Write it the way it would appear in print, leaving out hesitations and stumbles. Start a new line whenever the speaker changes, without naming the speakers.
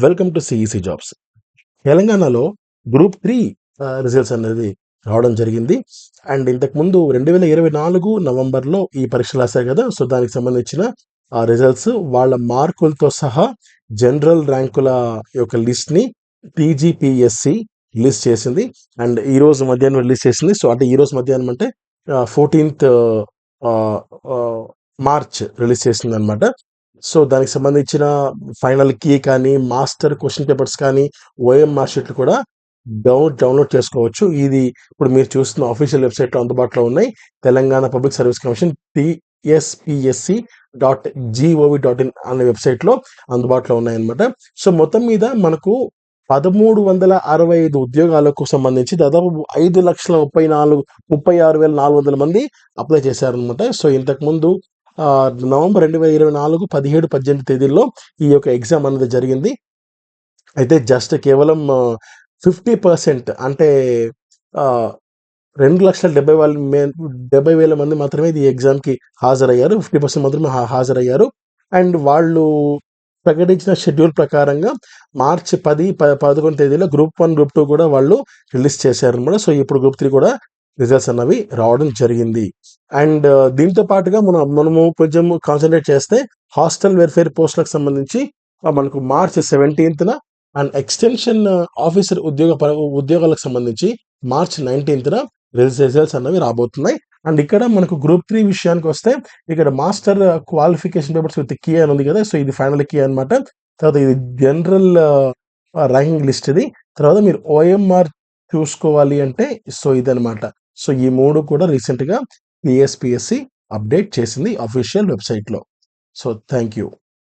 Welcome to CEC jobs. తెలంగాణలో group 3 results అనేది రావడం జరిగింది. అండ్ ఇంతకుముందు 2024 నవంబర్లో ఈ పరీక్షలు రాశారు కదా, సో దానికి సంబంధించిన రిజల్ట్స్ వాళ్ళ మార్కులతో సహా జనరల్ ర్యాంకుల యొక్క లిస్ట్ని టీజీపీఎస్సి రిలీజ్ చేసింది. అండ్ ఈ రోజు మధ్యాహ్నం రిలీజ్ చేసింది. సో అంటే ఈ రోజు మధ్యాహ్నం అంటే 14th మార్చ్ రిలీజ్ చేసింది అనమాట. సో దానికి సంబంధించిన ఫైనల్ కీ కానీ, మాస్టర్ క్వశ్చన్ పేపర్స్ కానీ, ఓఎంఆర్ షీట్లు కూడా డౌన్లోడ్ చేసుకోవచ్చు. ఇది ఇప్పుడు మీరు చూస్తున్న ఆఫీషియల్ వెబ్సైట్లో అందుబాటులో ఉన్నాయి. Telangana public service commission TSPSC.gov.in అనే వెబ్సైట్లో అందుబాటులో ఉన్నాయన్నమాట. సో మొత్తం మీద మనకు 1365 ఉద్యోగాలకు సంబంధించి దాదాపు 5,36,400 మంది అప్లై చేశారనమాట. సో ఇంతకుముందు నవంబర్ 2024 17, 18 తేదీల్లో ఈ యొక్క ఎగ్జామ్ అనేది జరిగింది. అయితే జస్ట్ కేవలం 50% అంటే 2,70,000 మంది మాత్రమే ఈ ఎగ్జామ్కి హాజరయ్యారు. 50% మాత్రమే హాజరయ్యారు. అండ్ వాళ్ళు ప్రకటించిన షెడ్యూల్ ప్రకారంగా మార్చి 10, 11 తేదీలో గ్రూప్ 1, గ్రూప్ 2 కూడా వాళ్ళు రిలీజ్ చేశారనమాట. సో ఇప్పుడు గ్రూప్ 3 కూడా రిజల్ట్స్ అన్నవి రావడం జరిగింది. అండ్ దీంతో పాటుగా మనము కొంచెం కాన్సన్ట్రేట్ చేస్తే హాస్టల్ వెల్ఫేర్ పోస్టులకు సంబంధించి మనకు March 17th and extension officer ఉద్యోగాలకు సంబంధించి మార్చ్ 19th రిజల్ట్స్ అన్నవి రాబోతున్నాయి. అండ్ ఇక్కడ మనకు గ్రూప్ 3 విషయానికి వస్తే ఇక్కడ master qualification papers with key అని ఉంది కదా, సో ఇది ఫైనల్ కీ అనమాట. తర్వాత ఇది జనరల్ ర్యాంకింగ్ లిస్ట్. ఇది తర్వాత మీరు ఓఎంఆర్ చూసుకోవాలి అంటే సో ఇదనమాట. సో ఈ 3 కూడా రీసెంట్గా టీఎస్పీఎస్సి అప్డేట్ చేసింది అఫీషియల్ వెబ్సైట్లో. So thank you.